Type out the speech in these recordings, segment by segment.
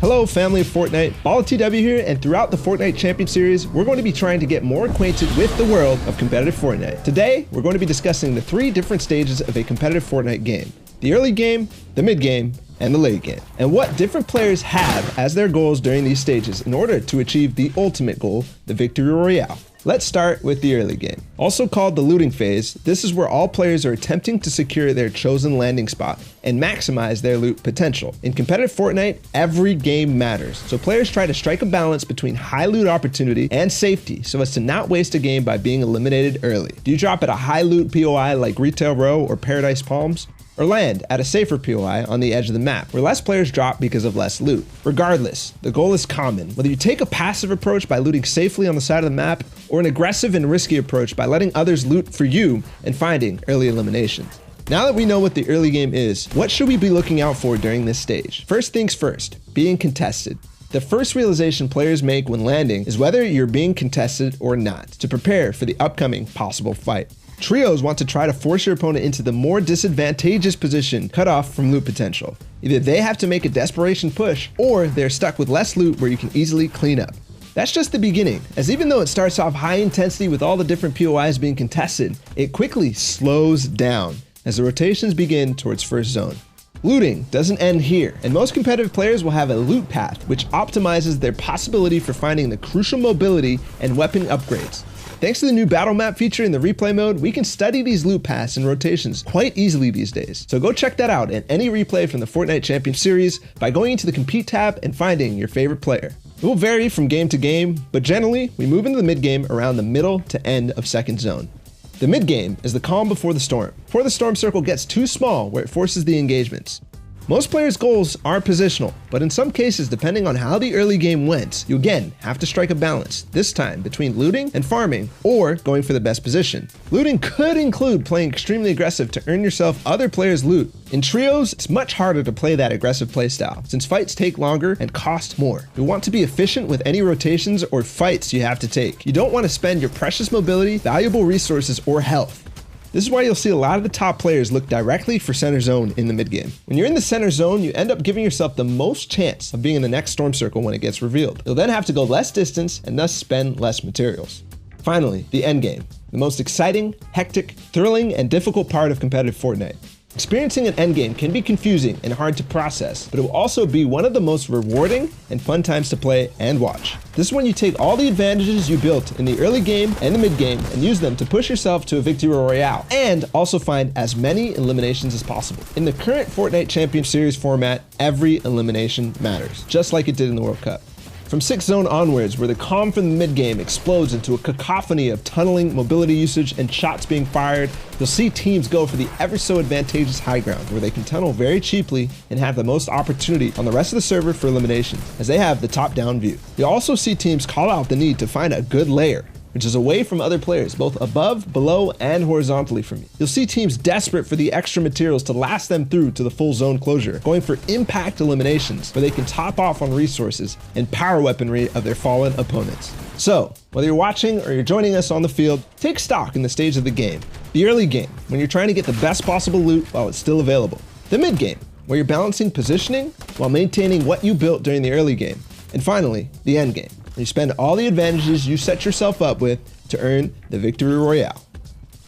Hello family of Fortnite, BallaTW here, and throughout the Fortnite Champion Series, we're going to be trying to get more acquainted with the world of competitive Fortnite. Today, we're going to be discussing the 3 different stages of a competitive Fortnite game: the early game, the mid game, and the late game, and what different players have as their goals during these stages in order to achieve the ultimate goal, the Victory Royale. Let's start with the early game. Also called the looting phase, this is where all players are attempting to secure their chosen landing spot and maximize their loot potential. In competitive Fortnite, every game matters, so players try to strike a balance between high loot opportunity and safety so as to not waste a game by being eliminated early. Do you drop at a high loot POI like Retail Row or Paradise Palms? Or land at a safer POI on the edge of the map, where less players drop because of less loot? Regardless, the goal is common. Whether you take a passive approach by looting safely on the side of the map, or an aggressive and risky approach by letting others loot for you and finding early eliminations. Now that we know what the early game is, what should we be looking out for during this stage? First things first, being contested. The first realization players make when landing is whether you're being contested or not, to prepare for the upcoming possible fight. Trios want to try to force your opponent into the more disadvantageous position cut off from loot potential. Either they have to make a desperation push, or they're stuck with less loot where you can easily clean up. That's just the beginning, as even though it starts off high intensity with all the different POIs being contested, it quickly slows down as the rotations begin towards first zone. Looting doesn't end here, and most competitive players will have a loot path which optimizes their possibility for finding the crucial mobility and weapon upgrades. Thanks to the new battle map feature in the replay mode, we can study these loot paths and rotations quite easily these days. So go check that out in any replay from the Fortnite Champion Series by going into the Compete tab and finding your favorite player. It will vary from game to game, but generally, we move into the mid game around the middle to end of second zone. The mid game is the calm before the storm, before the storm circle gets too small where it forces the engagements. Most players' goals are positional, but in some cases, depending on how the early game went, you again have to strike a balance, this time between looting and farming, or going for the best position. Looting could include playing extremely aggressive to earn yourself other players' loot. In trios, it's much harder to play that aggressive playstyle, since fights take longer and cost more. You want to be efficient with any rotations or fights you have to take. You don't want to spend your precious mobility, valuable resources, or health. This is why you'll see a lot of the top players look directly for center zone in the mid game. When you're in the center zone, you end up giving yourself the most chance of being in the next storm circle when it gets revealed. You'll then have to go less distance and thus spend less materials. Finally, the end game, the most exciting, hectic, thrilling, and difficult part of competitive Fortnite. Experiencing an endgame can be confusing and hard to process, but it will also be one of the most rewarding and fun times to play and watch. This is when you take all the advantages you built in the early game and the mid game and use them to push yourself to a Victory Royale, and also find as many eliminations as possible. In the current Fortnite Champion Series format, every elimination matters, just like it did in the World Cup. From 6th zone onwards, where the calm from the mid-game explodes into a cacophony of tunneling, mobility usage, and shots being fired, you'll see teams go for the ever so advantageous high ground, where they can tunnel very cheaply and have the most opportunity on the rest of the server for elimination, as they have the top-down view. You'll also see teams call out the need to find a good layer, which is away from other players, both above, below, and horizontally from you. You'll see teams desperate for the extra materials to last them through to the full zone closure, going for impact eliminations, where they can top off on resources and power weaponry of their fallen opponents. So, whether you're watching or you're joining us on the field, take stock in the stage of the game. The early game, when you're trying to get the best possible loot while it's still available. The mid game, where you're balancing positioning while maintaining what you built during the early game. And finally, the end game, where you spend all the advantages you set yourself up with to earn the Victory Royale.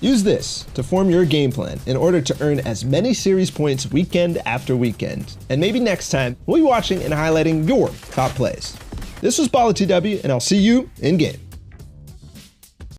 Use this to form your game plan in order to earn as many series points weekend after weekend. And maybe next time, we'll be watching and highlighting your top plays. This was BallaTW, and I'll see you in game.